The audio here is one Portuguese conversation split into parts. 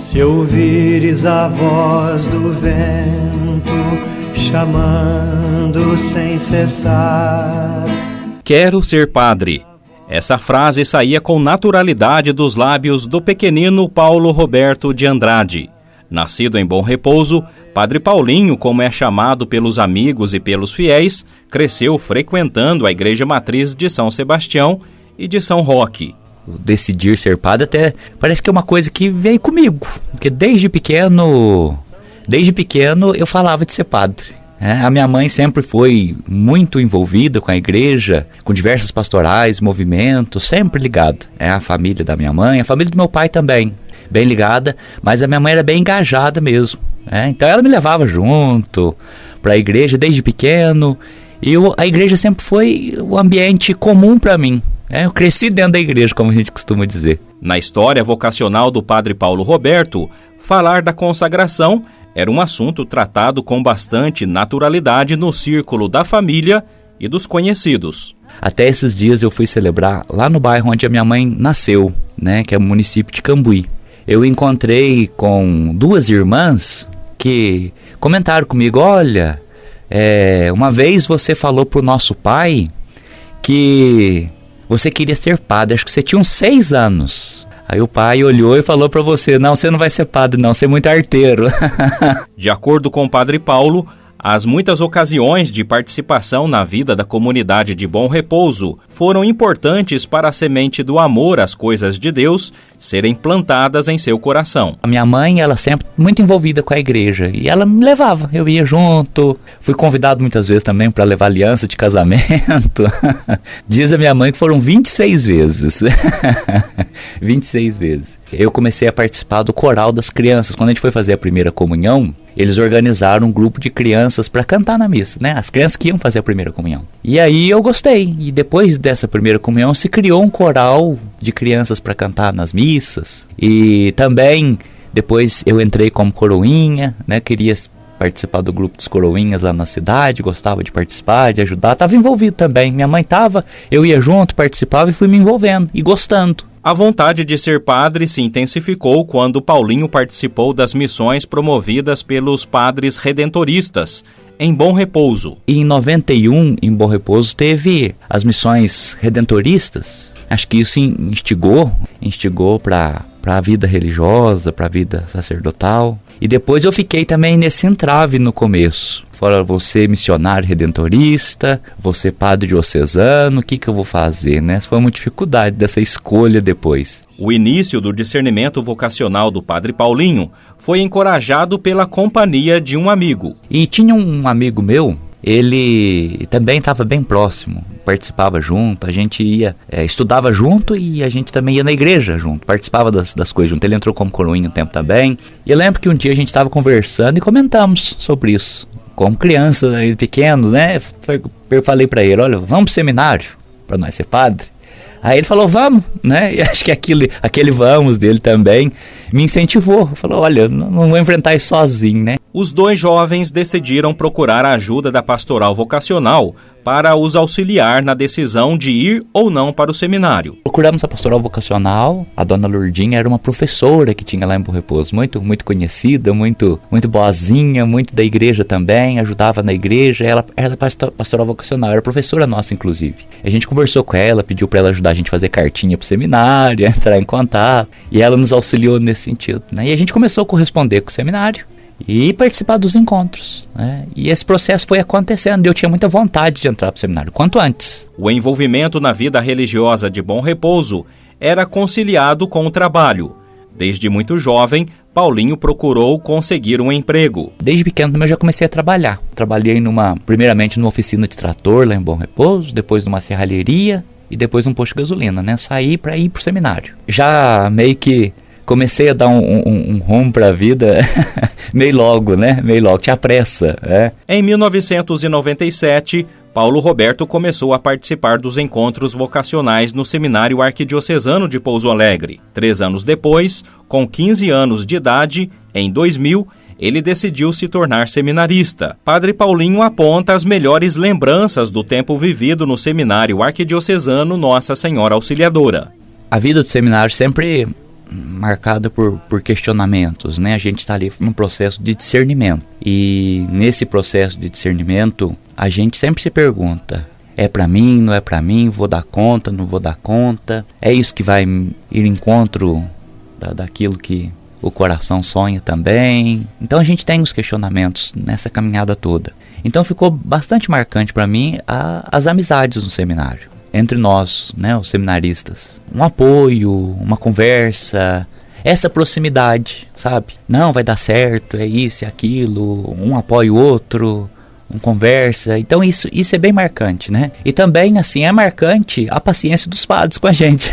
Se ouvires a voz do vento chamando sem cessar. Quero ser padre. Essa frase saía com naturalidade dos lábios do pequenino Paulo Roberto de Andrade. Nascido em Bom Repouso, Padre Paulinho, como é chamado pelos amigos e pelos fiéis, cresceu frequentando a Igreja Matriz de São Sebastião e de São Roque. Decidir ser padre até parece que é uma coisa que veio comigo, porque desde pequeno eu falava de ser padre. A minha mãe sempre foi muito envolvida com a igreja, com diversas pastorais, movimentos, sempre ligada. A família da minha mãe, a família do meu pai também, bem ligada, mas a minha mãe era bem engajada mesmo. Então ela me levava junto para a igreja desde pequeno, e a igreja sempre foi o ambiente comum para mim. Eu cresci dentro da igreja, como a gente costuma dizer. Na história vocacional do Padre Paulo Roberto, falar da consagração era um assunto tratado com bastante naturalidade no círculo da família e dos conhecidos. Até esses dias eu fui celebrar lá no bairro onde a minha mãe nasceu, que é o município de Cambuí. Eu encontrei com duas irmãs que comentaram comigo: olha, uma vez você falou pro nosso pai que você queria ser padre, acho que você tinha uns 6 anos. Aí o pai olhou e falou para você: não, você não vai ser padre não, você é muito arteiro. De acordo com o Padre Paulo, as muitas ocasiões de participação na vida da comunidade de Bom Repouso foram importantes para a semente do amor às coisas de Deus serem plantadas em seu coração. A minha mãe, ela sempre muito envolvida com a igreja, e ela me levava, eu ia junto, fui convidado muitas vezes também para levar aliança de casamento. Diz a minha mãe que foram 26 vezes. 26 vezes. Eu comecei a participar do coral das crianças. Quando a gente foi fazer a primeira comunhão, eles organizaram um grupo de crianças para cantar na missa, As crianças que iam fazer a primeira comunhão. E aí eu gostei. E depois dessa primeira comunhão se criou um coral de crianças para cantar nas missas. E também depois eu entrei como coroinha, Queria participar do grupo dos coroinhas lá na cidade, gostava de participar, de ajudar. Estava envolvido também. Minha mãe estava, eu ia junto, participava e fui me envolvendo e gostando. A vontade de ser padre se intensificou quando Paulinho participou das missões promovidas pelos padres redentoristas em Bom Repouso. E em 91, em Bom Repouso, teve as missões redentoristas. Acho que isso instigou para a vida religiosa, para a vida sacerdotal. E depois eu fiquei também nesse entrave no começo. Fora você missionário redentorista, você padre diocesano, o que eu vou fazer, Essa foi uma dificuldade dessa escolha depois. O início do discernimento vocacional do Padre Paulinho foi encorajado pela companhia de um amigo. E tinha um amigo meu, ele também estava bem próximo, participava junto, a gente ia, estudava junto e a gente também ia na igreja junto, participava das coisas junto. Ele entrou como coroinha um tempo também. E eu lembro que um dia a gente estava conversando e comentamos sobre isso. Como crianças pequenos, Eu falei para ele: olha, vamos pro seminário para nós ser padre. Aí ele falou: vamos, E acho que aquele vamos dele também me incentivou. Falou: olha, não vou enfrentar isso sozinho, Os dois jovens decidiram procurar a ajuda da pastoral vocacional para os auxiliar na decisão de ir ou não para o seminário. Procuramos a pastoral vocacional. A dona Lourdinha era uma professora que tinha lá em Bom Repouso, muito, muito conhecida, muito, muito boazinha, muito da igreja também, ajudava na igreja. Ela era pastoral vocacional, era professora nossa, inclusive. A gente conversou com ela, pediu para ela ajudar a gente a fazer cartinha pro seminário, entrar em contato, e ela nos auxiliou nesse sentido, E a gente começou a corresponder com o seminário e participar dos encontros, E esse processo foi acontecendo. Eu tinha muita vontade de entrar para o seminário, quanto antes. O envolvimento na vida religiosa de Bom Repouso era conciliado com o trabalho. Desde muito jovem, Paulinho procurou conseguir um emprego. Desde pequeno eu já comecei a trabalhar. Trabalhei primeiramente numa oficina de trator lá em Bom Repouso, depois numa serralheria e depois num posto de gasolina, Saí para ir para o seminário. Já meio que comecei a dar um rumo para a vida meio logo, tinha pressa. Em 1997, Paulo Roberto começou a participar dos encontros vocacionais no Seminário Arquidiocesano de Pouso Alegre. 3 anos depois, com 15 anos de idade, em 2000, ele decidiu se tornar seminarista. Padre Paulinho aponta as melhores lembranças do tempo vivido no Seminário Arquidiocesano Nossa Senhora Auxiliadora. A vida do seminário sempre marcada por questionamentos, né? A gente está ali num processo de discernimento. E nesse processo de discernimento, a gente sempre se pergunta: é para mim, não é para mim? Vou dar conta, não vou dar conta? É isso que vai ir em encontro daquilo que o coração sonha também? Então a gente tem uns questionamentos nessa caminhada toda. Então ficou bastante marcante para mim as amizades no seminário, entre nós, né, os seminaristas. Um apoio, uma conversa, essa proximidade, sabe? Não, vai dar certo, é isso e aquilo, um apoia o outro, um conversa. Então isso é bem marcante, né? E também, assim, é marcante a paciência dos padres com a gente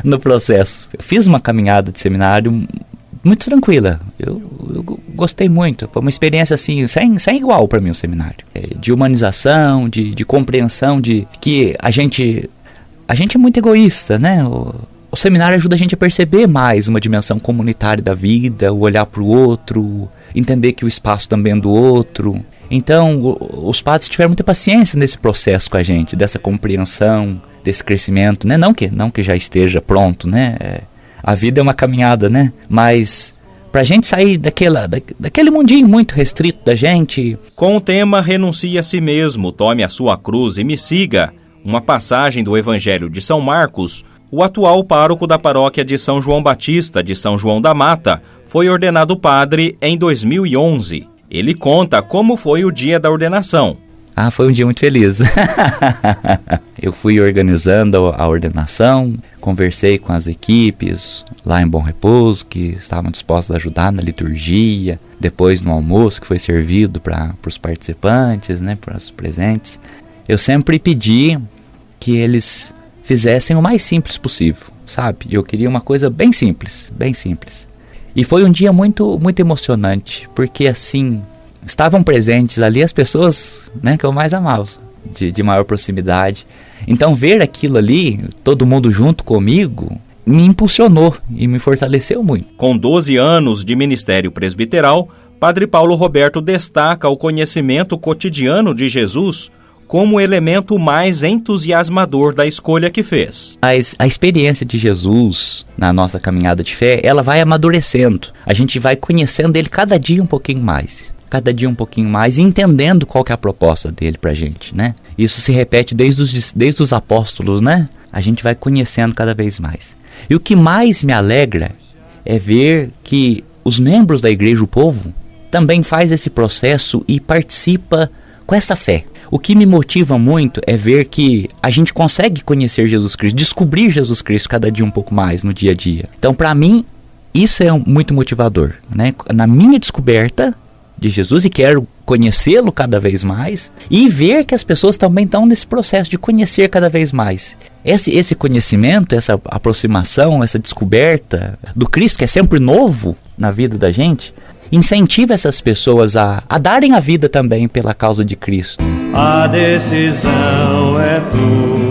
no processo. Eu fiz uma caminhada de seminário muito tranquila, eu gostei muito, foi uma experiência assim, sem igual para mim o seminário, de humanização, de compreensão, de que a gente é muito egoísta, né? O seminário ajuda a gente a perceber mais uma dimensão comunitária da vida, o olhar para o outro, entender que o espaço também é do outro. Então os padres tiveram muita paciência nesse processo com a gente, dessa compreensão, desse crescimento, né? Não que já esteja pronto, né? A vida é uma caminhada, né? Mas pra gente sair daquele mundinho muito restrito da gente. Com o tema Renuncie a si mesmo, tome a sua cruz e me siga, uma passagem do Evangelho de São Marcos, o atual pároco da paróquia de São João Batista de São João da Mata foi ordenado padre em 2011. Ele conta como foi o dia da ordenação. Foi um dia muito feliz. Eu fui organizando a ordenação, conversei com as equipes lá em Bom Repouso, que estavam dispostas a ajudar na liturgia, depois no almoço que foi servido para os participantes, né, para os presentes. Eu sempre pedi que eles fizessem o mais simples possível, sabe? Eu queria uma coisa bem simples, bem simples. E foi um dia muito, muito emocionante, porque assim, estavam presentes ali as pessoas, né, que eu mais amava, de maior proximidade. Então ver aquilo ali, todo mundo junto comigo, me impulsionou e me fortaleceu muito. Com 12 anos de ministério presbiteral, Padre Paulo Roberto destaca o conhecimento cotidiano de Jesus como elemento mais entusiasmador da escolha que fez. A experiência de Jesus na nossa caminhada de fé, ela vai amadurecendo. A gente vai conhecendo ele cada dia um pouquinho mais. Cada dia um pouquinho mais, entendendo qual que é a proposta dele pra gente, né? Isso se repete desde os apóstolos, né? A gente vai conhecendo cada vez mais. E o que mais me alegra é ver que os membros da igreja, o povo, também faz esse processo e participa com essa fé. O que me motiva muito é ver que a gente consegue conhecer Jesus Cristo, descobrir Jesus Cristo cada dia um pouco mais no dia a dia. Então, para mim, isso é muito motivador, né? Na minha descoberta de Jesus, e quero conhecê-lo cada vez mais, e ver que as pessoas também estão nesse processo de conhecer cada vez mais. Esse conhecimento, essa aproximação, essa descoberta do Cristo, que é sempre novo na vida da gente, incentiva essas pessoas a darem a vida também pela causa de Cristo. A decisão é tua.